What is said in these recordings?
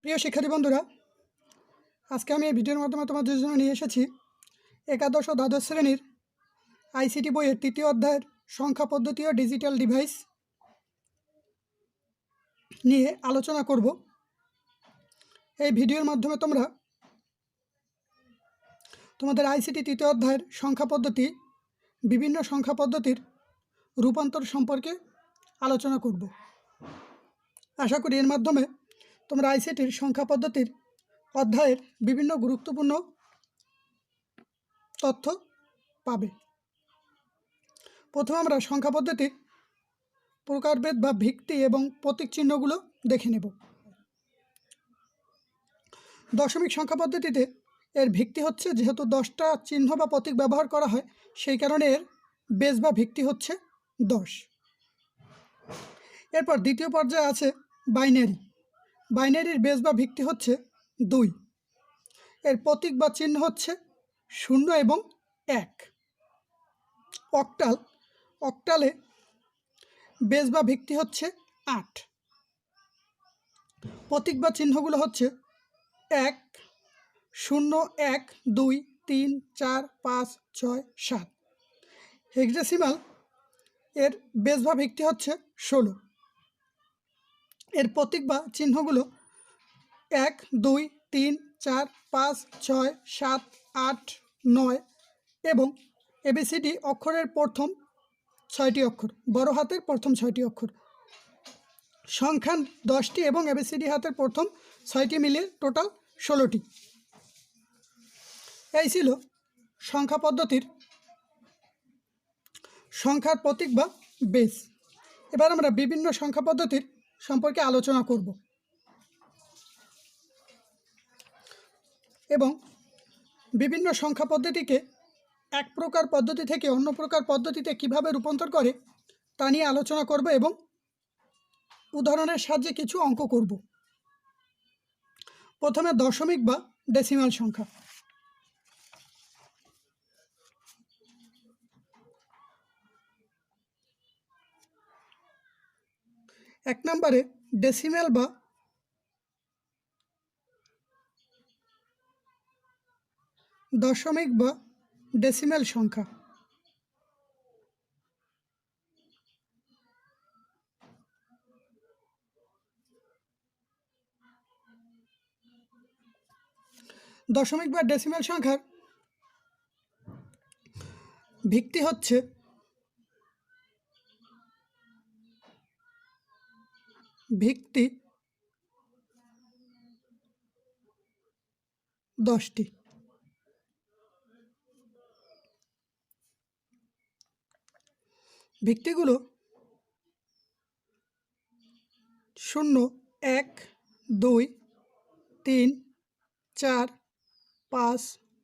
প্রিয় শিক্ষার্থী বন্ধুরা, আজকে আমি এই ভিডিওর মাধ্যমে তোমাদের জন্য নিয়ে এসেছি একাদশ ও দ্বাদশ শ্রেণীর আইসিটি বইয়ের তৃতীয় অধ্যায়ের সংখ্যা পদ্ধতি ও ডিজিটাল ডিভাইস নিয়ে আলোচনা করব। এই ভিডিওর মাধ্যমে তোমরা তোমাদের আইসিটি তৃতীয় অধ্যায়ের সংখ্যা পদ্ধতি, বিভিন্ন সংখ্যা পদ্ধতির রূপান্তর সম্পর্কে আলোচনা করব। আশা করি এর মাধ্যমে তোমরা আইসিটির সংখ্যা পদ্ধতির অধ্যায়ের বিভিন্ন গুরুত্বপূর্ণ তথ্য পাবে। প্রথমে আমরা সংখ্যা পদ্ধতির প্রকারভেদ বা ভিত্তি এবং প্রতীক চিহ্নগুলো দেখে নেব। দশমিক সংখ্যা পদ্ধতিতে এর ভিত্তি হচ্ছে, যেহেতু 10টা চিহ্ন বা প্রতীক ব্যবহার করা হয়, সেই কারণে এর বেস বা ভিত্তি হচ্ছে 10। এরপর দ্বিতীয় পর্যায়ে আছে বাইনারি। বাইনারির বেস বা ভিত্তি হচ্ছে 2। এর প্রতীক বা চিহ্ন হচ্ছে 0 এবং 1। অক্টাল। অক্টালে বেস বা ভিত্তি হচ্ছে 8। প্রতীক বা চিহ্নগুলো হচ্ছে 1, 0, 1, 2, 3, 4, 5, 6, 7। হেক্সাডেসিমাল এর বেস বা ভিত্তি হচ্ছে 16। এর প্রতীক বা চিহ্নগুলো 1, 2, 3, 4, 5, 6, 7, 8, 9 এবং এবিসিডি অক্ষরের প্রথম 6টি অক্ষর, বড় হাতের প্রথম 6টি অক্ষর। সংখ্যা 10টি এবং এবিসিডি হাতের প্রথম 6টি মিলিয়ে টোটাল 16টি। এই ছিল সংখ্যা পদ্ধতির সংখ্যার প্রতীক বা বেস। এবার আমরা বিভিন্ন সংখ্যা পদ্ধতির সম্পর্কে আলোচনা করব এবং বিভিন্ন সংখ্যা পদ্ধতিকে এক প্রকার পদ্ধতি থেকে অন্য প্রকার পদ্ধতিতে কিভাবে রূপান্তর করে তা নিয়ে আলোচনা করব এবং উদাহরণের সাহায্যে কিছু অঙ্ক করব। প্রথমে দশমিক বা ডেসিমাল সংখ্যা। এক নম্বরে ডেসিমাল বা দশমিক বা ডেসিমাল সংখ্যা। দশমিক বা ডেসিমাল সংখ্যার ভিত্তি হচ্ছে ভিত্তি 10টি। ভিত্তিগুলো 0, 1, 2, 3, 4, 5,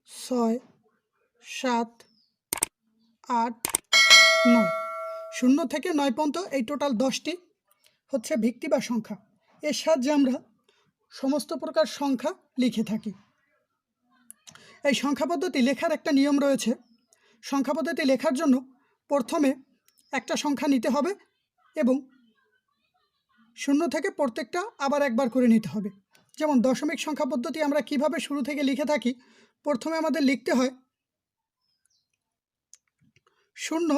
6, 7, 8, 9। 0 থেকে 9 পর্যন্ত এই টোটাল 10টি হচ্ছে ভিত্তি বা সংখ্যা। এর সাহায্যে আমরা সমস্ত প্রকার সংখ্যা লিখে থাকি। এই সংখ্যা পদ্ধতি লেখার একটা নিয়ম রয়েছে। সংখ্যা পদ্ধতি লেখার জন্য প্রথমে একটা সংখ্যা নিতে হবে এবং 0 থেকে প্রত্যেকটা আবার একবার করে নিতে হবে। যেমন দশমিক সংখ্যা পদ্ধতি আমরা কিভাবে শুরু থেকে লিখে থাকি, প্রথমে আমাদের লিখতে হয় 0,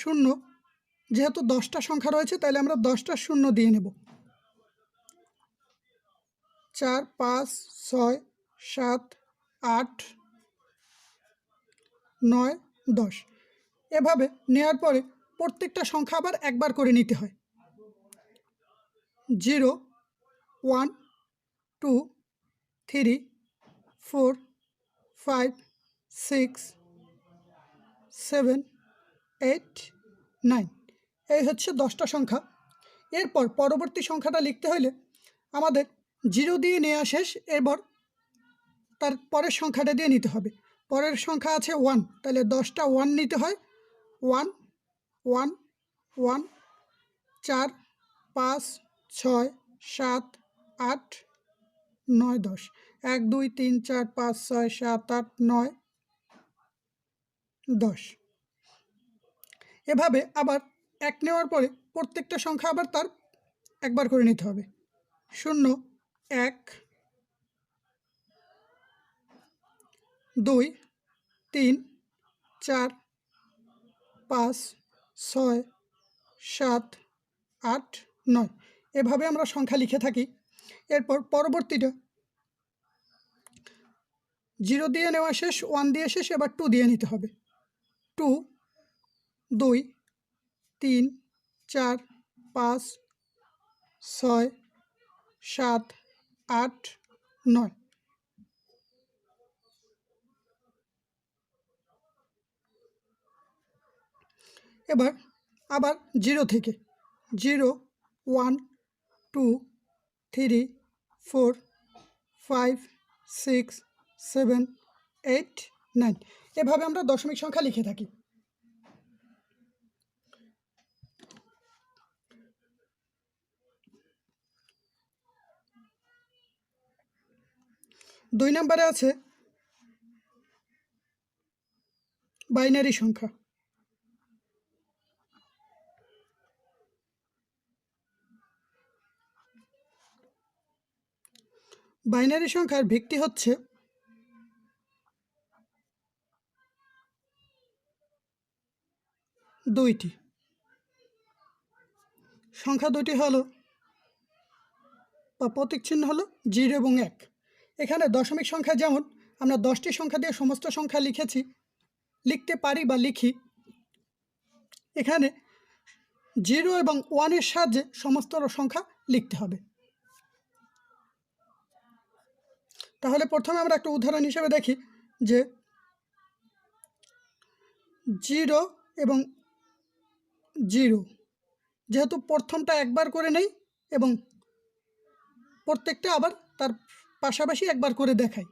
0। যেহেতু 10টা সংখ্যা রয়েছে তাহলে আমরা 10টা 0 দিয়ে নেব। 4, 5, 6, 7, 8, 9, 10। এভাবে নেওয়ার পরে প্রত্যেকটা সংখ্যা আবার একবার করে নিতে হয়। 0, 1, 2, 3, 4, 5, 6, 7, 8, 9। এই হচ্ছে 10টা সংখ্যা। এরপর পরবর্তী সংখ্যাটা লিখতে হলে আমাদের 0 দিয়ে নেওয়া শেষ, এরপর তার পরের সংখ্যাটা দিয়ে নিতে হবে। পরের সংখ্যা আছে 1, তাহলে 10টা 1 নিতে হয়। 1, 1, 1, 4, 5, 6, 7, 8, 9, 10। 1, 2, 3, 4, 5, 6, 7, 8, 9, 10। এভাবে আবার 1 নেওয়ার পরে প্রত্যেকটা সংখ্যা আবার তার একবার করে নিতে হবে। শূন্য, 1, 2, 3, 4, 5, 6, 7, 8, 9 এভাবে আমরা সংখ্যা লিখে থাকি। এরপর পরবর্তীটা 0 দিয়ে নেওয়া শেষ, 1 দিয়ে শেষ, এবার 2 দিয়ে নিতে হবে। 2, 2, 3, 4, 5, 6, 7, 8, 9 এবার আবার 0 থেকে 0, 1, 2, 3, 4, 5, 6, 7, 8, 9 এভাবে আমরা দশমিক সংখ্যা লিখে থাকি। দুই নম্বরে আছে বাইনারি সংখ্যা। বাইনারি সংখ্যার ভিত্তি হচ্ছে দুইটি সংখ্যা, দুটি হলো বা প্রতীক চিহ্ন হলো 0 এবং 1। এখানে দশমিক সংখ্যা যেমন আমরা 10টি সংখ্যা দিয়ে সমস্ত সংখ্যা লিখতে পারি বা লিখি, এখানে 0 এবং 1-এর সাহায্যে সমস্ত সংখ্যা লিখতে হবে। তাহলে প্রথমে আমরা একটা উদাহরণ হিসেবে দেখি যে 0 এবং 0, যেহেতু প্রথমটা একবার করে নেই এবং প্রত্যেকটা আবার তার পাশাপাশি একবার করে দেখাই,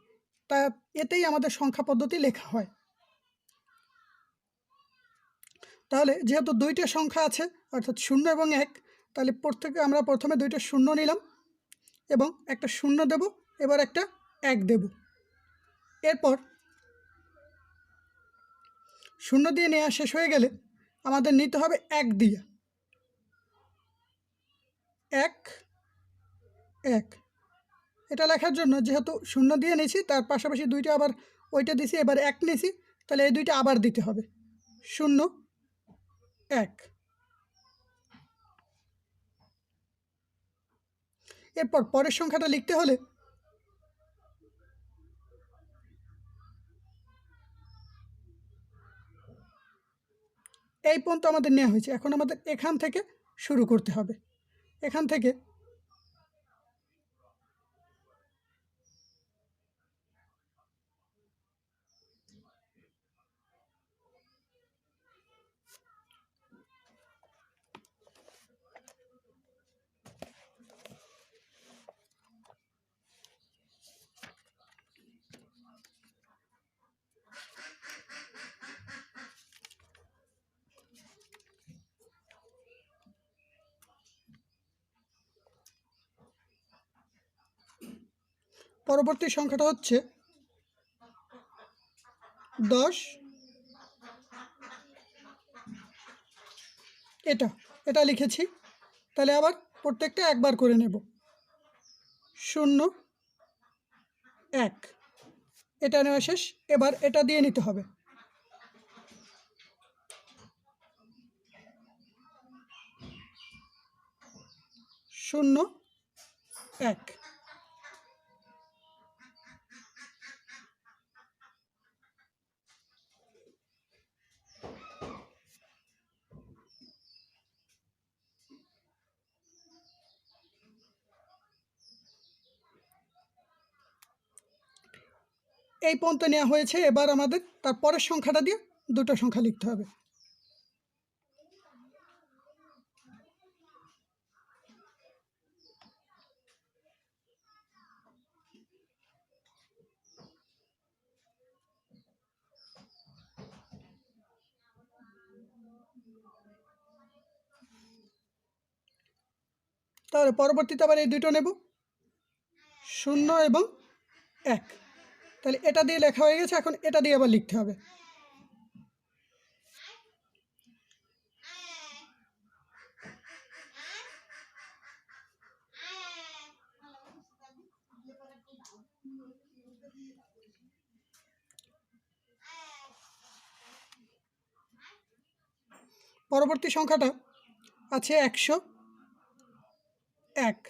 তা এতেই আমাদের সংখ্যা পদ্ধতি লেখা হয়। তাহলে যেহেতু দুইটা সংখ্যা আছে অর্থাৎ 0 এবং 1, তাহলে আমরা প্রথমে দুইটা 0 নিলাম এবং একটা 0 দেব, এবার একটা 1 দেব। এরপর 0 দিয়ে নেওয়া শেষ হয়ে গেলে আমাদের নিতে হবে 1 দিয়ে। 1, 1 এটা লেখার জন্য যেহেতু 0 দিয়ে নিয়েছি, তার পাশাপাশি দুইটা আবার ওইটা দিছি, এবার 1 নিয়েছি, তাহলে এই দুইটা আবার দিতে হবে। 0, 1। এরপর পরের সংখ্যাটা লিখতে হলে এই পর্যন্ত আমাদের নেওয়া হয়েছে, এখন আমাদের এখান থেকে শুরু করতে হবে। এখান থেকে পরবর্তী সংখ্যাটা হচ্ছে 10। এটা লিখেছি, তাহলে আবার প্রত্যেকটা একবার করে নেব। 0, 1 এটা নেওয়া শেষ, এবার এটা দিয়ে নিতে হবে। 0, 1 এই পর্যন্ত নেওয়া হয়েছে। এবার আমাদের তার পরের সংখ্যাটা দিয়ে দুটো সংখ্যা লিখতে হবে। তাহলে পরবর্তীতে আবার এই দুটো নেব, 0 এবং 1। তাহলে এটা দিয়ে লেখা হয়ে গেছে, এখন এটা দিয়ে আবার লিখতে হবে। পরবর্তী সংখ্যাটা আছে 101।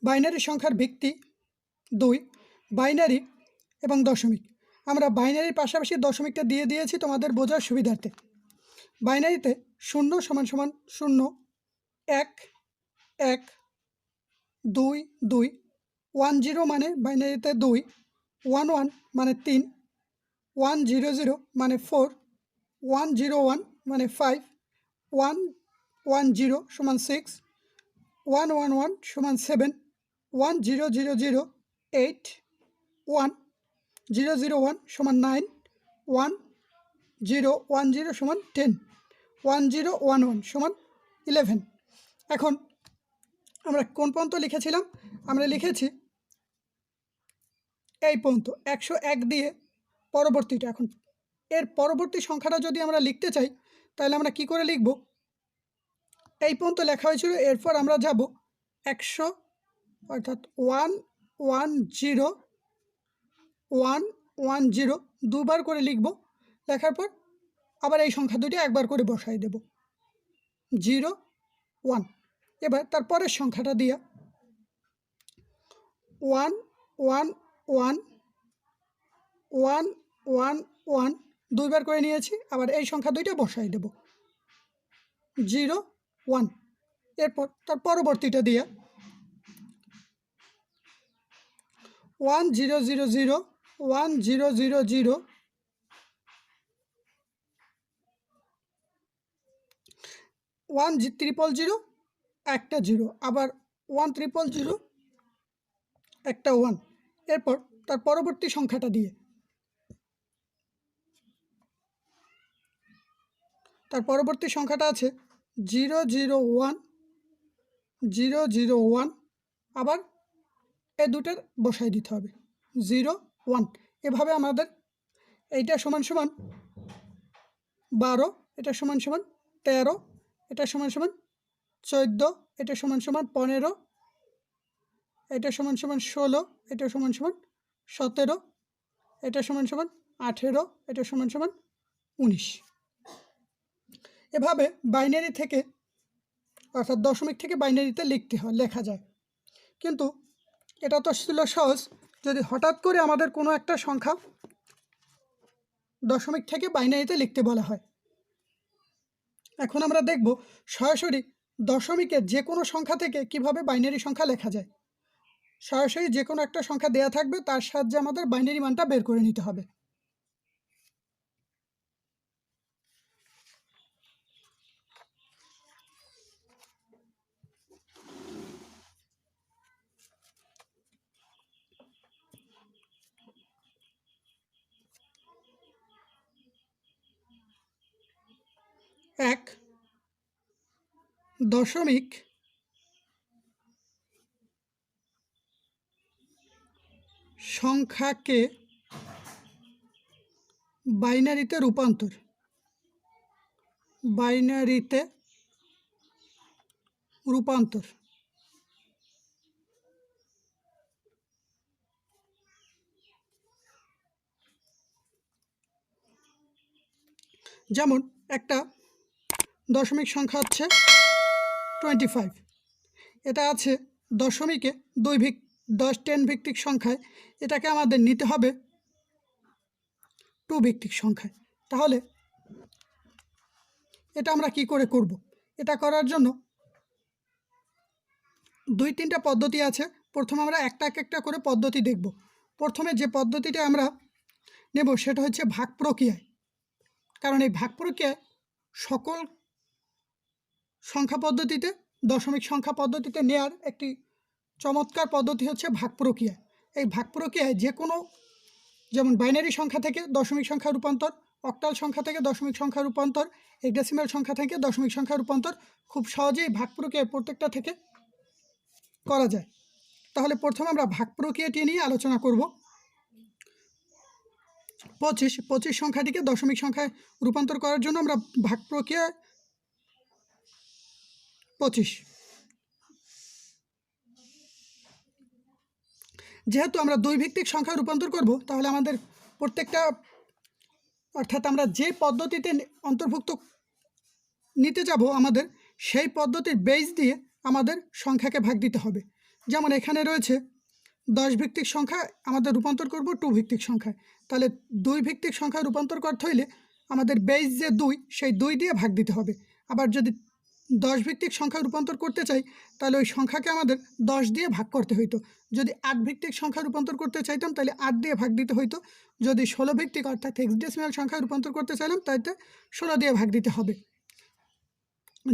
বাইনারি সংখ্যার ভিত্তি 2, বাইনারি এবং দশমিক। আমরা বাইনারির পাশাপাশি দশমিকটা দিয়ে দিয়েছি তোমাদের বোঝার সুবিধার্থে। বাইনারিতে 0 = 0, 1 1, 2 2, 1 0 মানে বাইনারিতে 2, 1 1 মানে 3, 1 0 0 মানে 4, 1 0 1 মানে 5, 1 1 0 = 6, 1 1 1 = 7, 1 0 0 0 8, 1 0 0 1 = 9, 1 0 1 0 = 10, 1 0 1 1 = 11। এখন আমরা কোন পর্যন্ত লিখেছিলাম? আমরা লিখেছি এই পর্যন্ত 101 দিয়ে পরবর্তীটা। এখন এর পরবর্তী সংখ্যাটা যদি আমরা লিখতে চাই তাহলে আমরা কি করে লিখব? এই পর্যন্ত লেখা হয়েছিল, এরপর আমরা যাব 100 অর্থাৎ 1 1 0 1 1 0 দুবার করে লিখব। লেখার পর আবার এই সংখ্যা দুটি একবার করে বসাই দেব, 0 1। এবার তারপরের সংখ্যাটা দিয়া 1 1 1 1 1 1 দুইবার করে নিয়েছি, আবার এই সংখ্যা দুইটা বসাই দেব, 0 1। এরপর তার পরবর্তীটা দিয়া 1 0 0 0 1 0 0 0 1 0 0 একটা 0, আবার 1 0 0 একটা 1। এরপর তার পরবর্তী সংখ্যাটা দিয়ে তার পরবর্তী সংখ্যাটা আছে 0 0 1 0 0 1, আবার এই দুটোর বসাই দিতে হবে, 0 1। এভাবে আমাদের এইটা সমান সমান 12, এটা সমান সমান 13, এটা সমান সমান 14, এটা সমান সমান 15, এটা সমান সমান 16, এটা সমান সমান 17, এটা সমান সমান 18, এটা সমান সমান 19। এভাবে বাইনারি থেকে অর্থাৎ দশমিক থেকে বাইনারিতে লেখা যায়। কিন্তু এটা তো ছিল সহজ, যদি হঠাৎ করে আমাদের কোনো একটা সংখ্যা দশমিক থেকে বাইনারিতে লিখতে বলা হয়। এখন আমরা দেখব সরাসরি দশমিকের যে কোনো সংখ্যা থেকে কিভাবে বাইনারি সংখ্যা লেখা যায়। সরাসরি যে কোনো একটা সংখ্যা দেয়া থাকবে, তার সাহায্যে আমাদের বাইনারি মানটা বের করে নিতে হবে। এক দশমিক সংখ্যাকে বাইনারিতে রূপান্তর। যেমন একটা দশমিক সংখ্যা হচ্ছে 25, এটা আছে দশমিকে 10 ভিত্তিক সংখ্যায়, এটাকে আমাদের নিতে হবে 2 ভিত্তিক সংখ্যায়। তাহলে এটা আমরা কি করে করব? এটা করার জন্য 2-3টা পদ্ধতি আছে। প্রথমে আমরা একটা করে পদ্ধতি দেখব। প্রথমে যে পদ্ধতিটা আমরা নেব সেটা হচ্ছে ভাগ প্রক্রিয়ায়, কারণ এই ভাগ প্রক্রিয়ায় সকল সংখ্যা পদ্ধতিতে দশমিক সংখ্যা পদ্ধতিতে নেয়ার একটি চমৎকার পদ্ধতি হচ্ছে ভাগ প্রক্রিয়া। এই ভাগ প্রক্রিয়ায় যে কোনো, যেমন বাইনারি সংখ্যা থেকে দশমিক সংখ্যা রূপান্তর, অক্টাল সংখ্যা থেকে দশমিক সংখ্যা রূপান্তর, হেক্সাডেসিমাল সংখ্যা থেকে দশমিক সংখ্যা রূপান্তর খুব সহজেই ভাগ প্রক্রিয়ায় প্রত্যেকটা থেকে করা যায়। তাহলে প্রথমে আমরা ভাগ প্রক্রিয়াটি নিয়ে আলোচনা করব। 25 সংখ্যাটিকে দশমিক সংখ্যায় রূপান্তর করার জন্য আমরা ভাগ প্রক্রিয়া 25, যেহেতু আমরা 2 ভিত্তিক সংখ্যায় রূপান্তর করব, তাহলে আমাদের প্রত্যেকটা অর্থাৎ আমরা যে পদ্ধতিতে অন্তর্ভুক্ত নিতে যাব আমাদের সেই পদ্ধতির বেস দিয়ে আমাদের সংখ্যাকে ভাগ দিতে হবে। যেমন এখানে রয়েছে 10 ভিত্তিক সংখ্যা আমাদের রূপান্তর করব 2 ভিত্তিক সংখ্যায়, তাহলে 2 ভিত্তিক সংখ্যায় রূপান্তর করতে হইলে আমাদের বেস যে 2 সেই 2 দিয়ে ভাগ দিতে হবে। আবার যদি 10 ভিত্তিক সংখ্যায় রূপান্তর করতে চাই তাহলে ওই সংখ্যাকে আমাদের 10 দিয়ে ভাগ করতে হইতো। যদি 8 ভিত্তিক সংখ্যায় রূপান্তর করতে চাইতাম তাহলে 8 দিয়ে ভাগ দিতে হইতো। যদি 16 ভিত্তিক অর্থাৎ হেক্সাডেসিমাল সংখ্যায় রূপান্তর করতে চাইলাম তাইতে 16 দিয়ে ভাগ দিতে হবে।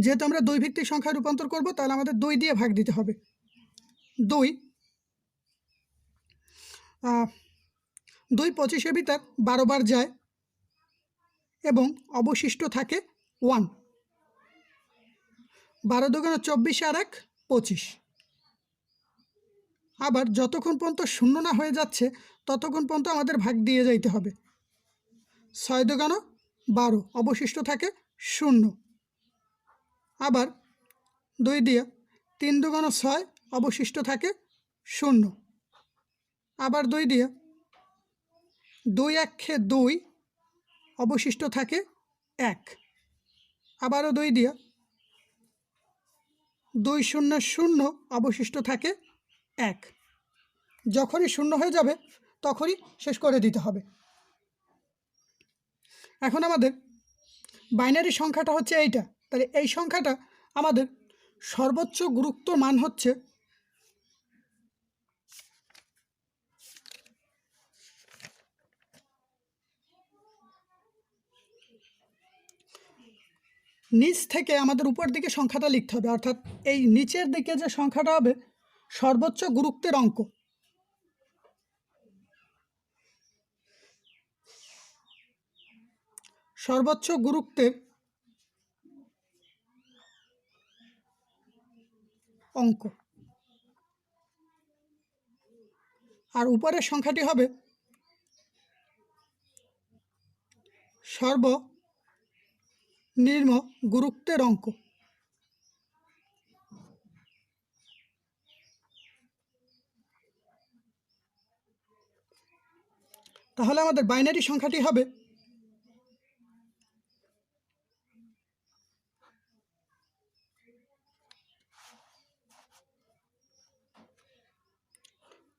যেহেতু আমরা 2 ভিত্তিক সংখ্যায় রূপান্তর করব তাহলে আমাদের 2 দিয়ে ভাগ দিতে হবে। 2 25-এর ভিতর 12 বার যায় এবং অবশিষ্ট থাকে 1। 12 দুগুণে 24 আর 1 25। আবার যতক্ষণ পর্যন্ত শূন্য না হয়ে যাচ্ছে ততক্ষণ পর্যন্ত আমাদের ভাগ দিয়ে যাইতে হবে। 6 দুগুণে 12, অবশিষ্ট থাকে 0। আবার 2 দিয়ে 3 দুগুণে 6, অবশিষ্ট থাকে 0। আবার 2 দিয়ে 2 1 2, অবশিষ্ট থাকে 1। আবারও 2 দিয়ে 2 0 0, অবশিষ্ট থাকে 1। যখনই শূন্য হয়ে যাবে তখনই শেষ করে দিতে হবে। এখন আমাদের বাইনারি সংখ্যাটা হচ্ছে এইটা, তাহলে এই সংখ্যাটা আমাদের সর্বোচ্চ গুরুত্ব মান হচ্ছে নিচ থেকে আমাদের উপর দিকে সংখ্যাটা লিখতে হবে, অর্থাৎ এই নিচের দিকে যে সংখ্যাটা হবে সর্বোচ্চ গুরুত্বের অঙ্ক। সর্বোচ্চ গুরুত্বের অঙ্ক। আর উপরের সংখ্যাটি হবে সর্বনিম্ন গুরুত্বের অঙ্ক। তাহলে আমাদের বাইনারি সংখ্যাটি হবে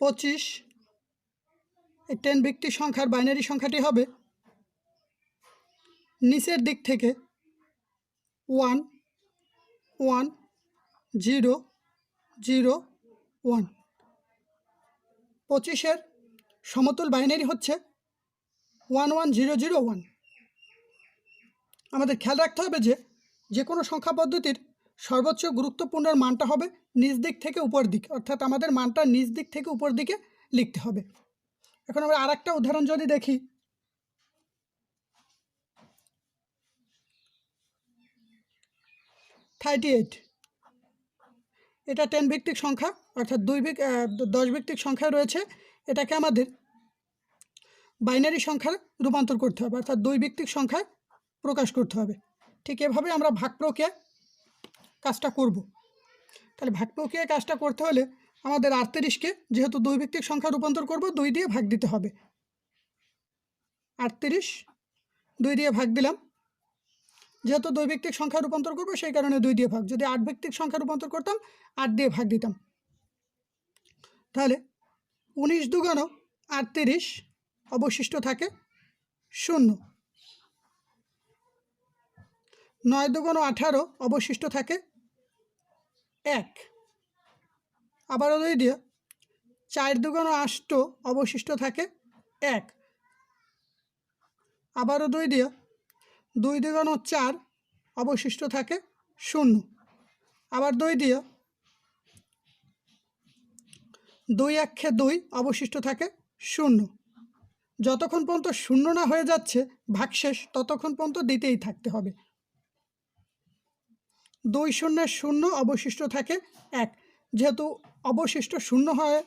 25। এই 10 ভিত্তিক সংখ্যার বাইনারি সংখ্যাটি হবে নিচের দিক থেকে 1 1 0 0 1। 25-এর সমতুল বাইনারি হচ্ছে 1 1 0 0 1। আমাদের খেয়াল রাখতে হবে যে কোনো সংখ্যা পদ্ধতির সর্বোচ্চ গুরুত্বপূর্ণ মানটা হবে নিচ দিক থেকে উপর দিকে, অর্থাৎ আমাদের মানটা নিচ দিক থেকে উপর দিকে লিখতে হবে। এখন আমরা আরেকটা উদাহরণ যদি দেখি, 38। এটা 10 ভিত্তিক সংখ্যা, অর্থাৎ 10 ভিত্তিক সংখ্যা রয়েছে। এটাকে আমাদের বাইনারি সংখ্যায় রূপান্তর করতে হবে, অর্থাৎ 2 ভিত্তিক সংখ্যায় প্রকাশ করতে হবে। ঠিক এভাবে আমরা ভাগ প্রক্রিয়া কাজটা করব। তাহলে ভাগ প্রক্রিয়া কাজটা করতে হলে আমাদের 38কে যেহেতু 2 ভিত্তিক সংখ্যা রূপান্তর করব 2 দিয়ে ভাগ দিতে হবে। 38 2 দিয়ে ভাগ দিলাম। যেহেতু 2 ভিত্তিক সংখ্যা রূপান্তর করব সেই কারণে 2 দিয়ে ভাগ। যদি 8 ভিত্তিক সংখ্যা রূপান্তর করতাম 8 দিয়ে ভাগ দিতাম। তাহলে 19 দুগুণ 38, অবশিষ্ট থাকে 0। 9 দুগুণ 18, অবশিষ্ট থাকে 1। আবারও 2 দিয়ে 4 দুগুণ 8, অবশিষ্ট থাকে 1। আবারও 2 দিয়ে 2 দুগুণ 4, অবশিষ্ট থাকে 0। আবার 2 দিয়ে 2 1 2, অবশিষ্ট থাকে 0। যতক্ষণ পর্যন্ত শূন্য না হয়ে যাচ্ছে ভাগশেষ ততক্ষণ পর্যন্ত দিতেই থাকতে হবে। 2 0 0, অবশিষ্ট থাকে 1। যেহেতু অবশিষ্ট শূন্য হয়ে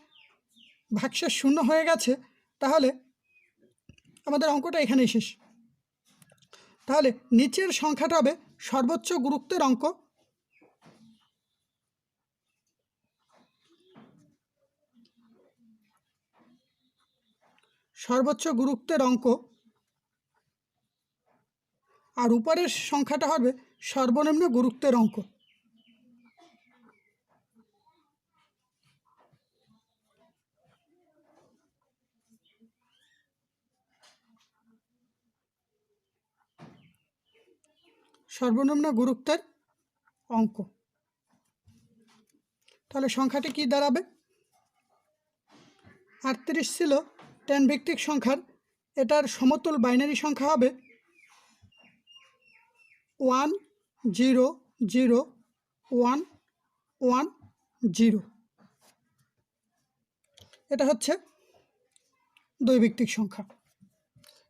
ভাগশেষ শূন্য হয়ে গেছে, তাহলে আমাদের অঙ্কটা এখানেই শেষ। তাহলে নিচের সংখ্যাটা হবে সর্বোচ্চ গুরুত্বের অঙ্ক। সর্বোচ্চ গুরুত্বের অঙ্ক, আর উপরের সংখ্যাটা হবে সর্বনিম্ন গুরুত্বের অঙ্ক। সর্বনিম্ন গুরুত্বের অঙ্ক। তাহলে সংখ্যাটি কি দাঁড়াবে? 38 ছিল 10 ভিত্তিক সংখ্যার, এটার সমতুল বাইনারি সংখ্যা হবে 100110। এটা হচ্ছে 2 ভিত্তিক সংখ্যা।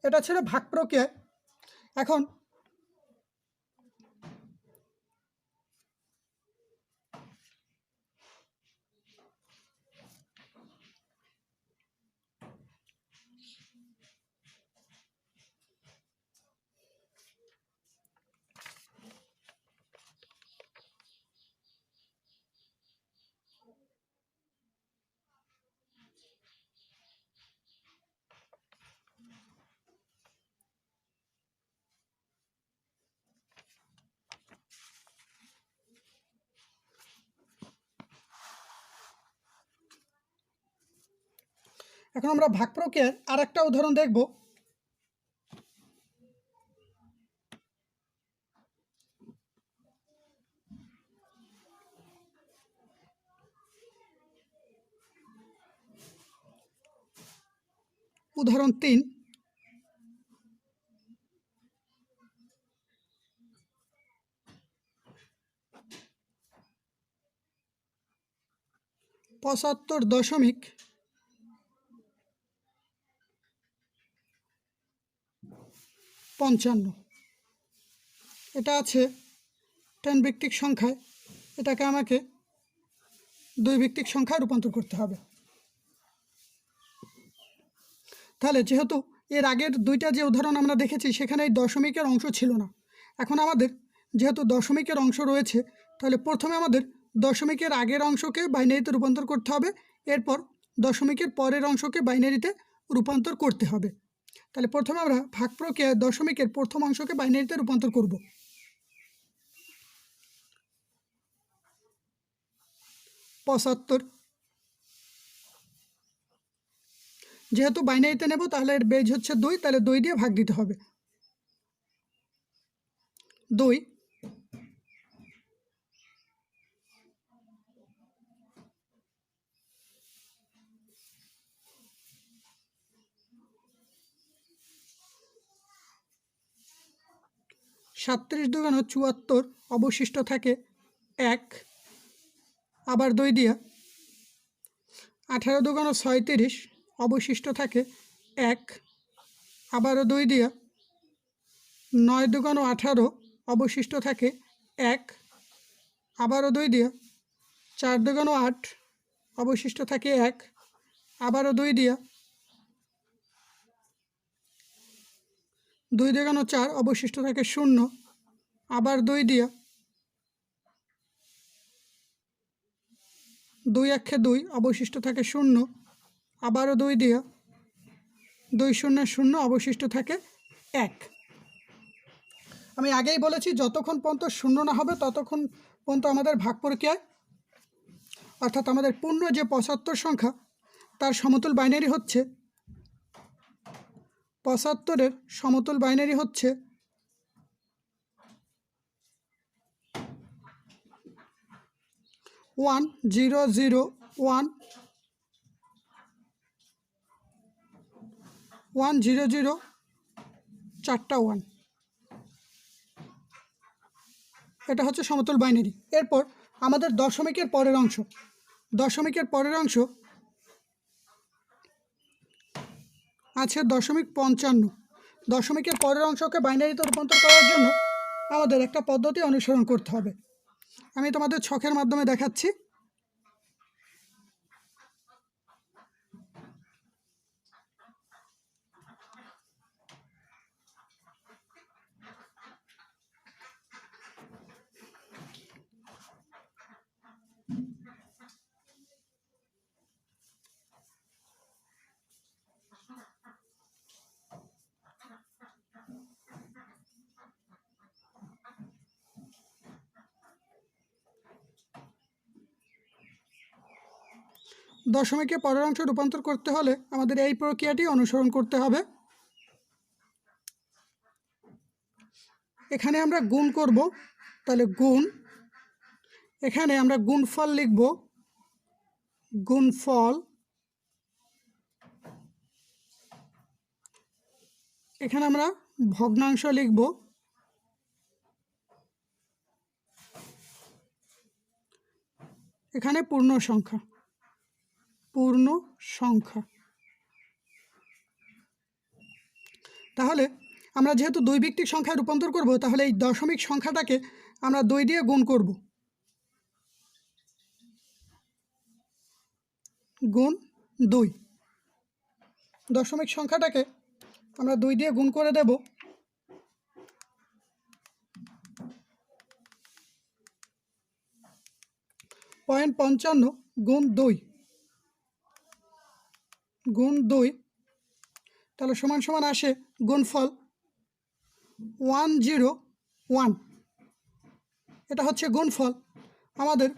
এটা ছিল ভাগ প্রক্রিয়া। এখন আমরা ভাগ প্রক্রিয়ার আরেকটা উদাহরণ দেখব। উদাহরণ 3। পঁচাত্তর দশমিক 55। এটা আছে 10 ভিত্তিক সংখ্যায়, এটাকে আমাকে 2 ভিত্তিক সংখ্যায় রূপান্তর করতে হবে। তাহলে যেহেতু এর আগের দুইটা যে উদাহরণ আমরা দেখেছি সেখানে এই দশমিকের অংশ ছিল না, এখন আমাদের যেহেতু দশমিকের অংশ রয়েছে, তাহলে প্রথমে আমাদের দশমিকের আগের অংশকে বাইনারিতে রূপান্তর করতে হবে, এরপর দশমিকের পরের অংশকে বাইনারিতে রূপান্তর করতে হবে। তাহলে প্রথমে আমরা ভাগ প্রক্রিয়ায় দশমিকের প্রথম অংশকে বাইনারিতে রূপান্তর করব। 75। যেহেতু বাইনারিতে নেব তাহলে এর বেজ হচ্ছে 2, তাহলে 2 দিয়ে ভাগ দিতে হবে। 2 37 দুগুণ 74, অবশিষ্ট থাকে 1, আবার 2 দিয়া। 18 দুগুণ 36, অবশিষ্ট থাকে 1, আবারও 2 দিয়া। 9 দুগুণ 18, অবশিষ্ট থাকে 1, আবারও 2 দিয়া। 4 দুগুণ 8, অবশিষ্ট থাকে 1, আবারও 2 দিয়া। 2 দুগুণ 4, অবশিষ্ট থাকে 0, আবার 2 দিয়া। 2 একে 2, অবশিষ্ট থাকে 0, আবারও 2 দিয়া। 2 0 0, অবশিষ্ট থাকে 1। আমি আগেই বলেছি যতক্ষণ পর্যন্ত শূন্য না হবে ততক্ষণ পর্যন্ত আমাদের ভাগ প্রক্রিয়ায়, অর্থাৎ আমাদের পূর্ণ যে 75 সংখ্যা তার সমতুল বাইনারি হচ্ছে 75-এর সমতুল বাইনারি হচ্ছে 1001 100, 4টা 1। এটা হচ্ছে সমতুল বাইনারি। এরপর আমাদের দশমিকের পরের অংশ, দশমিকের পরের অংশ আছে 0.55। দশমিকের পরের অংশকে বাইনারিতে রূপান্তর করার জন্য আমাদের একটা পদ্ধতি অনুসরণ করতে হবে। আমি তোমাদের ছকের মাধ্যমে দেখাচ্ছি। দশমিকে পরের অংশে রূপান্তর করতে হলে আমাদের এই প্রক্রিয়াটি অনুসরণ করতে হবে। এখানে আমরা গুণ করব, তাহলে গুণ, এখানে আমরা গুণফল লিখব, গুণফল, এখানে আমরা ভগ্নাংশ লিখব, এখানে পূর্ণ সংখ্যা, পূর্ণ সংখ্যা। তাহলে আমরা যেহেতু দুই ভিত্তিক সংখ্যায় রূপান্তর করব, তাহলে এই দশমিক সংখ্যাটাকে আমরা 2 দিয়ে গুণ করব, গুণ 2। দশমিক সংখ্যাটাকে আমরা 2 দিয়ে গুণ করে দেব। 0.55 গুণ 2 গুণ 2, তাহলে সমান সমান আসে গুণফল 101। এটা হচ্ছে গুণফল। আমাদের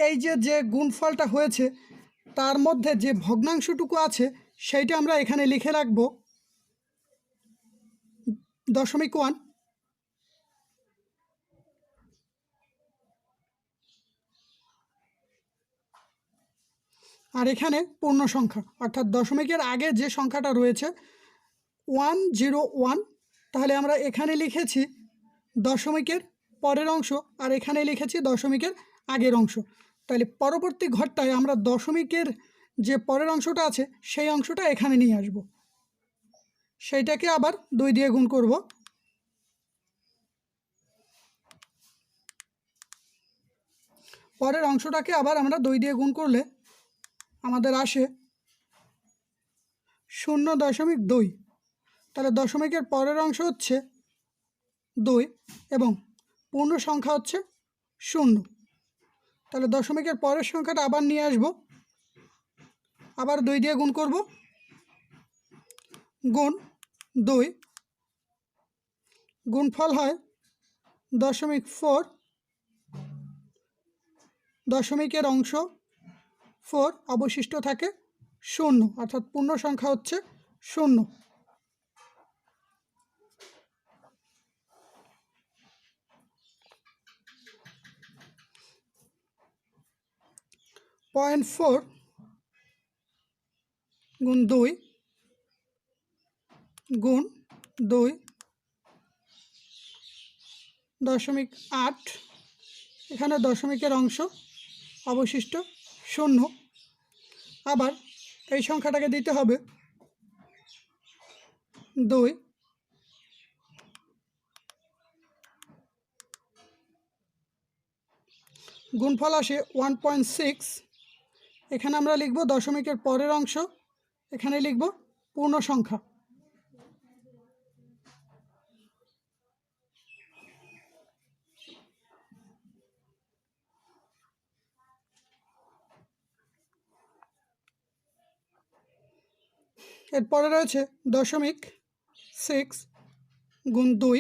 এই যে গুণফলটা হয়েছে তার মধ্যে যে ভগ্নাংশটুকু আছে সেইটা আমরা এখানে লিখে রাখব 0.1। আর এখানে পূর্ণ সংখ্যা, অর্থাৎ দশমিকের আগে যে সংখ্যাটা রয়েছে 101, তাহলে আমরা এখানে লিখেছি দশমিকের পরের অংশ, আর এখানে লিখেছি দশমিকের আগের অংশ। তাহলে পরবর্তী ঘরটায় আমরা দশমিকের যে পরের অংশটা আছে সেই অংশটা এখানে নিয়ে আসব, সেইটাকে আবার 2 দিয়ে গুণ করব। পরের অংশটাকে আবার আমরা 2 দিয়ে গুণ করলে আমাদের আসে 0.2। তাহলে দশমিকের পরের অংশ হচ্ছে 2 এবং পূর্ণ সংখ্যা হচ্ছে 0। তাহলে দশমিকের পরের সংখ্যাটা আবার নিয়ে আসব, আবার 2 দিয়ে গুণ করব, গুণ 2, গুণফল হয় 0.4, দশমিকের অংশ 4, অবশিষ্ট থাকে 0, অর্থাৎ পূর্ণ সংখ্যা হচ্ছে 0। 0.4 গুণ 2 গুণ 2, 0.8, এখানে দশমিকের অংশ, অবশিষ্ট 0। আবার এই সংখ্যাটাকে দিতে হবে 2, গুণফল আসে 1.6। এখানে আমরা লিখব দশমিকের পরের অংশ, এখানে লিখব পূর্ণ সংখ্যা। এরপরে রয়েছে 0.6 গুণ 2,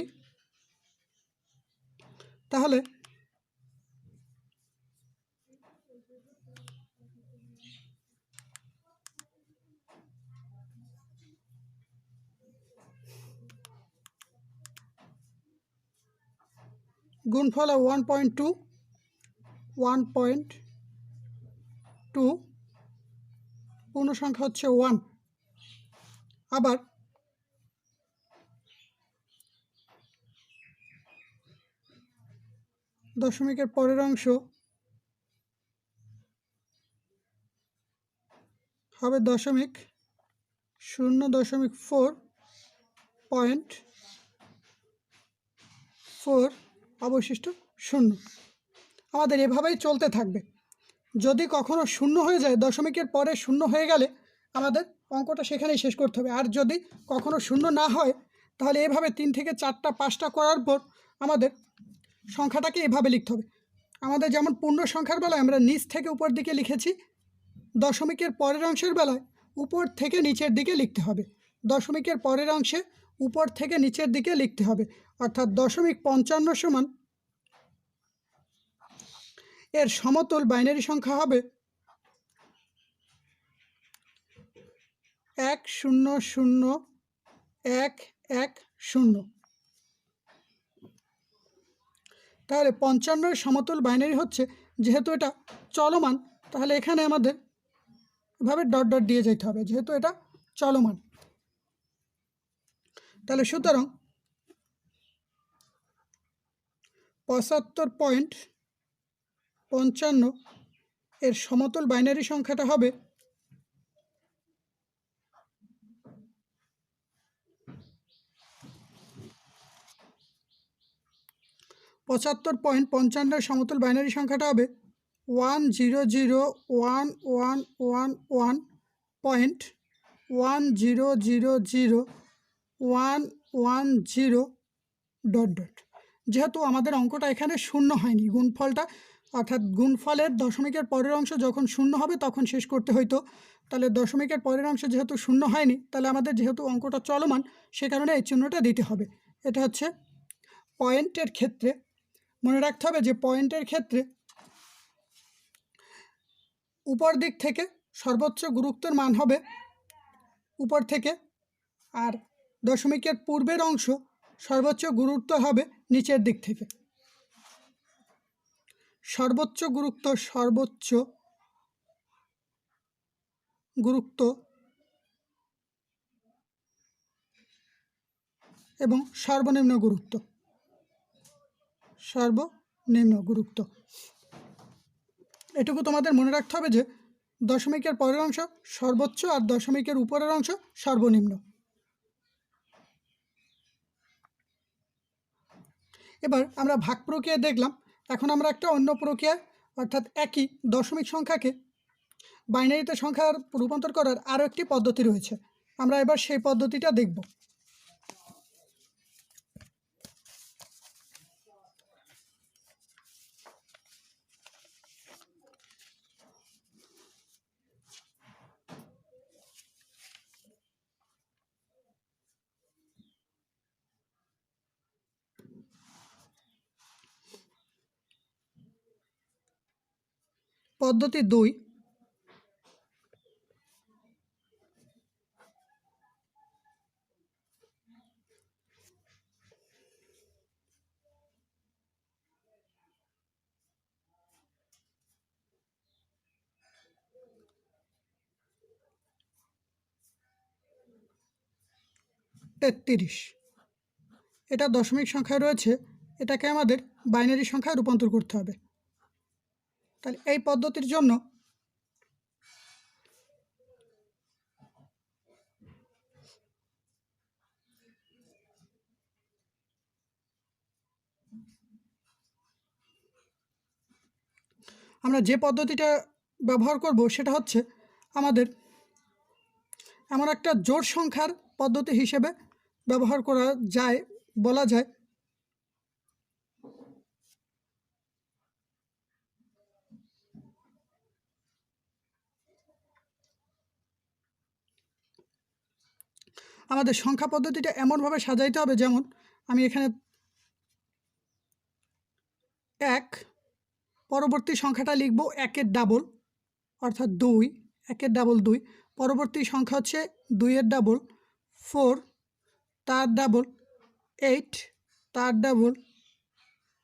তাহলে গুণফল 1.2, 1.2, পূর্ণ সংখ্যা হচ্ছে 1। আবার দশমিকের পরের অংশ হবে 0.4, অবশিষ্ট 0। আমাদের এভাবেই চলতে থাকবে। যদি কখনো 0 হয়ে যায়, দশমিকের পরে 0 হয়ে গেলে আমাদের অঙ্কটা সেখানেই শেষ করতে হবে। আর যদি কখনো 0 না হয়, তাহলে এভাবে 3 থেকে 4টা 5টা করার পর আমাদের সংখ্যাটাকে এভাবে লিখতে হবে। আমাদের যেমন পূর্ণ সংখ্যার বেলায় আমরা নিচ থেকে উপর দিকে লিখেছি, দশমিকের পরের অংশের বেলায় উপর থেকে নিচের দিকে লিখতে হবে। দশমিকের পরের অংশে উপর থেকে নিচের দিকে লিখতে হবে, অর্থাৎ 0.55 সমান এর সমতুল বাইনারি সংখ্যা হবে 1001110। তাহলে 55 সমতুল বাইনারি হচ্ছে, যেহেতু এটা চলমান তাহলে এখানে আমাদের এভাবে ডট ডট দিয়ে যেতে হবে, যেহেতু এটা চলমান। তাহলে সুতরাং 75.55 এর সমতুল বাইনারি সংখ্যাটা হবে 75.55 এর সমতুল বাইনারি সংখ্যাটা হবে 1001111.1000110 ডট ডট। যেহেতু আমাদের অঙ্কটা এখানে শূন্য হয়নি, গুণফলটা অর্থাৎ গুণফলের দশমিকের পরের অংশ যখন শূন্য হবে তখন শেষ করতে হইতো, তাহলে দশমিকের পরের অংশ যেহেতু শূন্য হয়নি, তাহলে আমাদের যেহেতু অঙ্কটা চলমান সে কারণে এই চিহ্নটা দিতে হবে। এটা হচ্ছে পয়েন্টের ক্ষেত্রে। মনে রাখতে হবে যে পয়েন্টের ক্ষেত্রে উপর দিক থেকে সর্বোচ্চ গুরুত্বের মান হবে উপর থেকে, আর দশমিকের পূর্বের অংশ সর্বোচ্চ গুরুত্ব হবে নিচের দিক থেকে। সর্বোচ্চ গুরুত্ব এবং সর্বনিম্ন গুরুত্ব এটুকু তোমাদের মনে রাখতে হবে যে দশমিকের পরের অংশ সর্বোচ্চ আর দশমিকের উপরের অংশ সর্বনিম্ন। এবার আমরা ভাগ প্রক্রিয়া দেখলাম, এখন আমরা একটা অন্য প্রক্রিয়া অর্থাৎ একই দশমিক সংখ্যাকে বাইনারিতে সংখ্যার রূপান্তর করার আরও একটি পদ্ধতি রয়েছে, আমরা এবার সেই পদ্ধতিটা দেখব। পদ্ধতি 2, এটা দশমিক সংখ্যায় রয়েছে, এটাকে আমাদের বাইনারি সংখ্যায় রূপান্তর করতে হবে। তাহলে এই পদ্ধতির জন্য আমরা যে পদ্ধতিটা ব্যবহার করব সেটা হচ্ছে আমাদের এমন একটা জোড় সংখ্যার পদ্ধতি হিসেবে ব্যবহার করা যায়, বলা যায়। আমাদের সংখ্যা পদ্ধতিটা এমনভাবে সাজাইতে হবে, যেমন আমি এখানে 1, পরবর্তী সংখ্যাটা লিখব 1-এর ডাবল অর্থাৎ 2, 1-এর ডাবল 2, পরবর্তী সংখ্যা হচ্ছে 2-এর ডাবল 4, তার ডাবল 8, তার ডাবল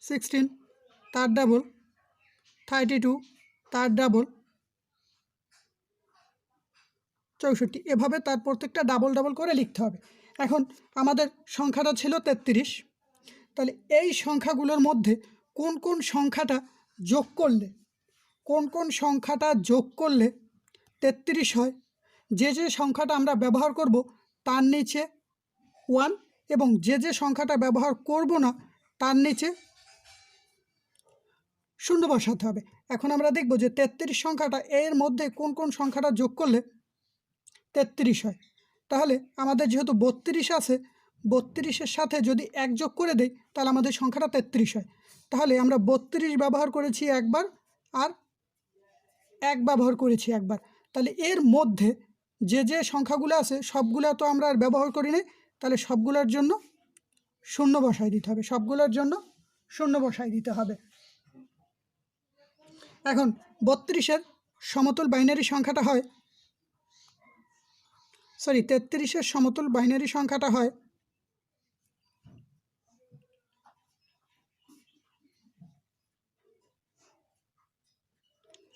16, তার ডাবল 32, তার ডাবল 64, এভাবে তার প্রত্যেকটা ডাবল ডাবল করে লিখতে হবে। এখন আমাদের সংখ্যাটা ছিল 33, তাহলে এই সংখ্যাগুলোর মধ্যে কোন কোন সংখ্যাটা যোগ করলে 33 হয়, যে সংখ্যাটা আমরা ব্যবহার করব তার নিচে 1 এবং যে সংখ্যাটা ব্যবহার করব না তার নিচে 0 বসাতে হবে। এখন আমরা দেখব যে 33 সংখ্যাটা এর মধ্যে কোন কোন সংখ্যাটা যোগ করলে 33 হয়। তাহলে আমাদের যেহেতু 32 আছে, 32-এর সাথে যদি 1 যোগ করে দেই তাহলে আমাদের সংখ্যাটা 33 হয়। তাহলে আমরা 32 ব্যবহার করেছি একবার আর 1 ব্যবহার করেছি একবার, তাহলে এর মধ্যে যে সংখ্যাগুলো আছে সবগুলো তো আমরা আর ব্যবহার করি না, তাহলে সবগুলোর জন্য 0 বসাই দিতে হবে, এখন 32-এর সমতুল বাইনারি সংখ্যাটা হয় সরি 33-এর সমতুল বাইনারি সংখ্যাটা হয়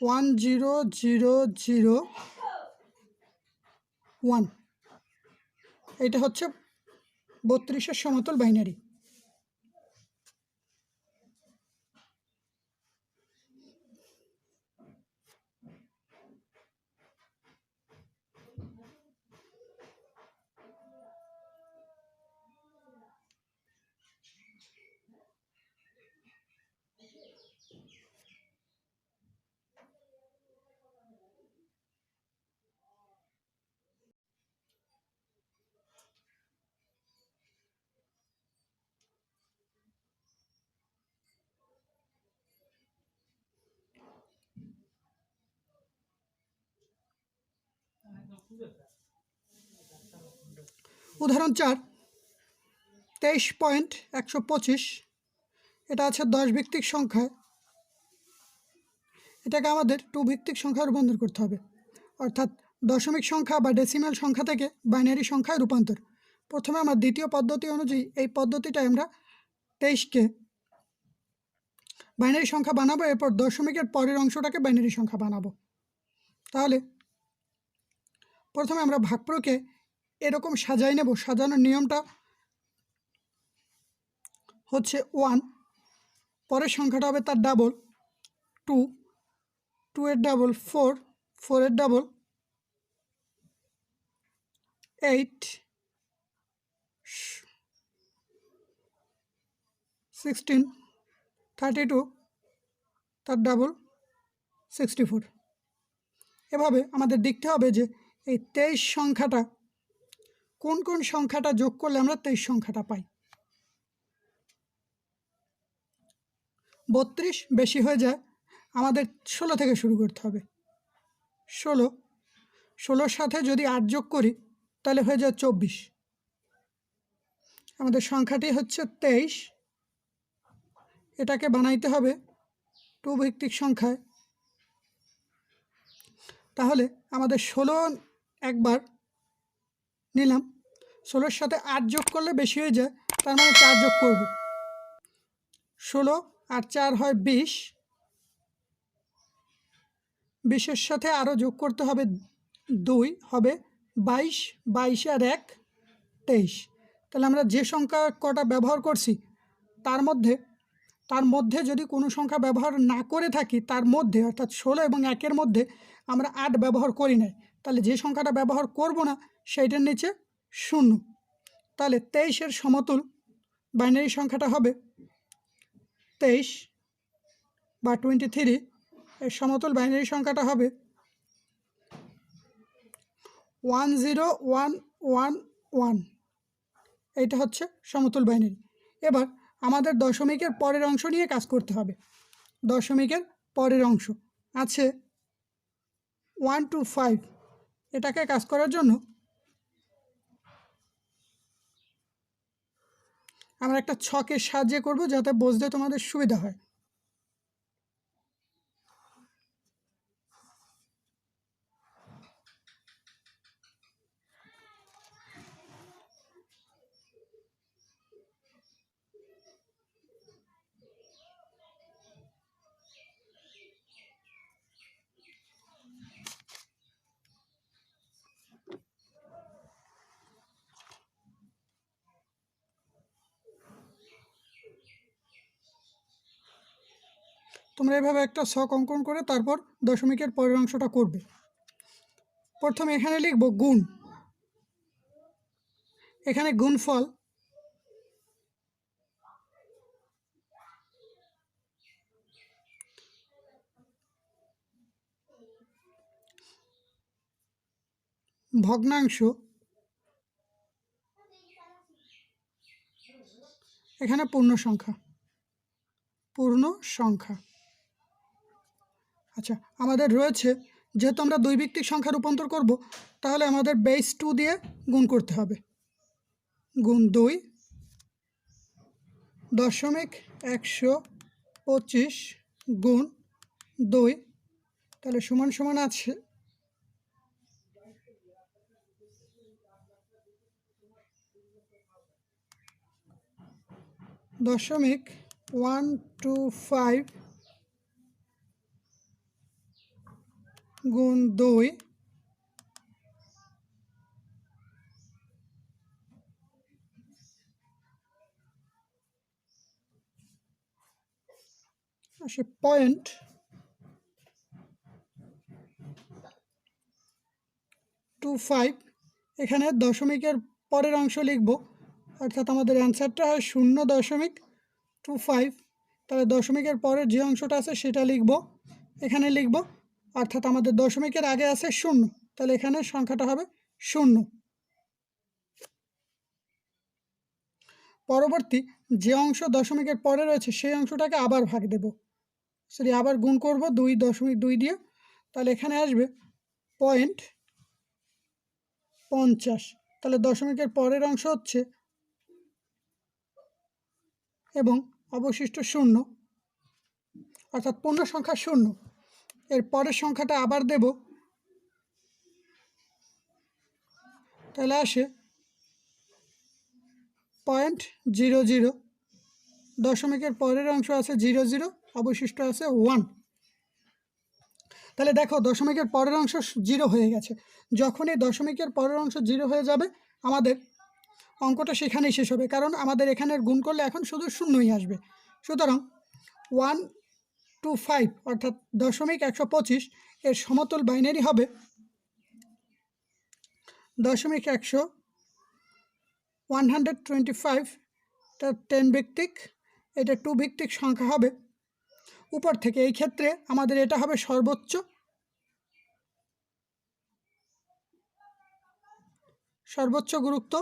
10001। এটা হচ্ছে 32-এর সমতুল বাইনারি। উদাহরণ 4, 23.125। এটা আছে 10 ভিত্তিক সংখ্যায়। এটাকে আমাদের 2 ভিত্তিক সংখ্যায় রূপান্তর করতে হবে, অর্থাৎ দশমিক সংখ্যা বা ডেসিমাল সংখ্যা থেকে বাইনারি সংখ্যায় রূপান্তর। প্রথমে আমরা দ্বিতীয় পদ্ধতি অনুযায়ী এই পদ্ধতিটায় আমরা 23কে বাইনারি সংখ্যা বানাবো, এরপর দশমিকের পরের অংশটাকে বাইনারি সংখ্যা বানাবো। তাহলে প্রথমে আমরা ভাগফলকে এরকম সাজাই নেব। সাজানোর নিয়মটা হচ্ছে 1, পরের সংখ্যাটা হবে তার ডাবল 2, 2-এর ডাবল 4, 4-এর ডাবল 8, 16, 32, তার ডাবল 64। এভাবে আমাদের দেখতে হবে যে এই 23 সংখ্যাটা কোন কোন সংখ্যাটা যোগ করলে আমরা 23 সংখ্যাটা পাই। 32 বেশি হয়ে যায়, আমাদের 16 থেকে শুরু করতে হবে। 16-র সাথে যদি 8 যোগ করি তাহলে হয়ে যায় 24। আমাদের সংখ্যাটি হচ্ছে 23। এটাকে বানাইতে হবে 2 ভিত্তিক সংখ্যায়। তাহলে আমাদের 16 একবার নিলাম, 16-র সাথে 8 যোগ করলে বেশি হয়ে যায়, তার মানে 4 যোগ করব। 16 আর 4 হয় 20। 20-এর সাথে আরও যোগ করতে হবে 2, হবে 22। 22 আর 1 23। তাহলে আমরা যে সংখ্যা কটা ব্যবহার করছি তার মধ্যে যদি কোনো সংখ্যা ব্যবহার না করে থাকি, তার মধ্যে অর্থাৎ 16 এবং 1-এর মধ্যে আমরা 8 ব্যবহার করি নাই, তাহলে যে সংখ্যাটা ব্যবহার করব না সেইটার নিচে 0। তাহলে 23-এর সমতুল বাইনারি সংখ্যাটা হবে 23 বা 23। এর সমতুল বাইনারি সংখ্যাটা হবে 10111। এইটা হচ্ছে সমতুল বাইনারি। এবার আমাদের দশমিকের পরের অংশ নিয়ে কাজ করতে হবে। দশমিকের পরের অংশ আছে 1 to 5। এটাকে কাজ করার জন্য আমরা একটা ছকের সাহায্যে করব, যাতে বুঝতে তোমাদের সুবিধা হয়। তোমরা এভাবে একটা ছক অঙ্কন করে তারপর দশমিকের পরের অংশটা করবে। প্রথমে এখানে লিখব গুণ। এখানে গুণফল ভগ্নাংশ, এখানে পূর্ণ সংখ্যা। আচ্ছা, আমাদের রয়েছে, যেহেতু আমরা 2 ভিত্তিক সংখ্যা রূপান্তর করব, তাহলে আমাদের বেস 2 দিয়ে গুণ করতে হবে। গুণ 2 দশমিক 125 গুণ 2, তাহলে সমান সমান আছে .125 গুণ 2 আসে 0.25। এখানে দশমিকের পরের অংশ লিখব, অর্থাৎ আমাদের অ্যান্সারটা হয় 0.25। তাহলে দশমিকের পরের যে অংশটা আছে সেটা লিখব, এখানে লিখব, অর্থাৎ আমাদের দশমিকের আগে আছে 0, তাহলে এখানে সংখ্যাটা হবে 0। পরবর্তী যে অংশ দশমিকের পরে রয়েছে সেই অংশটাকে আবার ভাগ দেব, আবার গুণ করব 2.2 দিয়ে, তাহলে এখানে আসবে 0.50। তাহলে দশমিকের পরের অংশ হচ্ছে এবং অবশিষ্ট 0, অর্থাৎ পূর্ণ সংখ্যা 0। এর পরের সংখ্যাটা আবার দেব, তাহলে আসে 0.00। দশমিকের পরের অংশ আছে 00, অবশিষ্ট আছে 1। তাহলে দেখো দশমিকের পরের অংশ 0 হয়ে গেছে। যখনই দশমিকের পরের অংশ 0 হয়ে যাবে আমাদের অঙ্কটা সেখানেই শেষ হবে, কারণ আমাদের এখানের গুণ করলে এখন শুধু 0ই আসবে। সুতরাং 125 অর্থাৎ 0.125 এর সমতুল বাইনারি হবে 125। এটা 10 ভিত্তিক, এটা 2 ভিত্তিক সংখ্যা হবে উপর থেকে। এই ক্ষেত্রে আমাদের এটা হবে সর্বোচ্চ গুরুত্ব,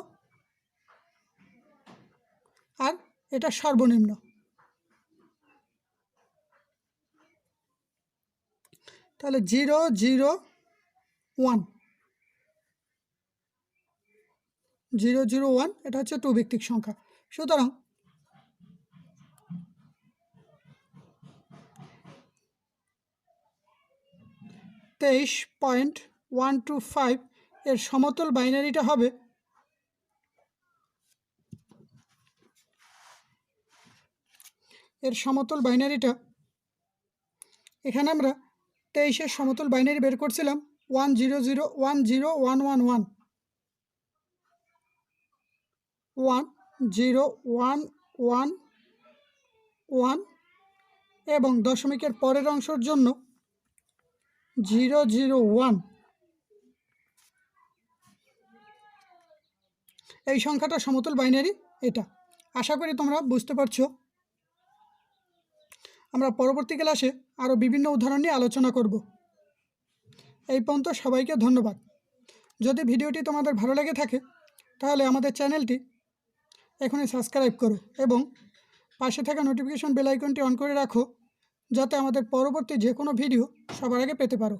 আর এটা সর্বনিম্ন। তাহলে 001 এটা হচ্ছে 2 ভিত্তিক সংখ্যা। সুতরাং 23.125 এর সমতুল বাইনারিটা হবে এখানে আমরা 23-এর সমতুল বাইনারি বের করছিলাম 100101111 10111 এবং দশমিকের পরের অংশের জন্য 001। এই সংখ্যাটা সমতুল বাইনারি এটা। আশা করি তোমরা বুঝতে পারছো। আমরা পরবর্তী ক্লাসে আরও বিভিন্ন উদাহরণ নিয়ে আলোচনা করব। এই পর্যন্ত সবাইকে ধন্যবাদ। যদি ভিডিওটি তোমাদের ভালো লেগে থাকে তাহলে আমাদের চ্যানেলটি এখনই সাবস্ক্রাইব করো এবং পাশে থাকা নোটিফিকেশন বেল আইকনটি অন করে রাখো, যাতে আমাদের পরবর্তী যে কোনো ভিডিও সবার আগে পেতে পারো।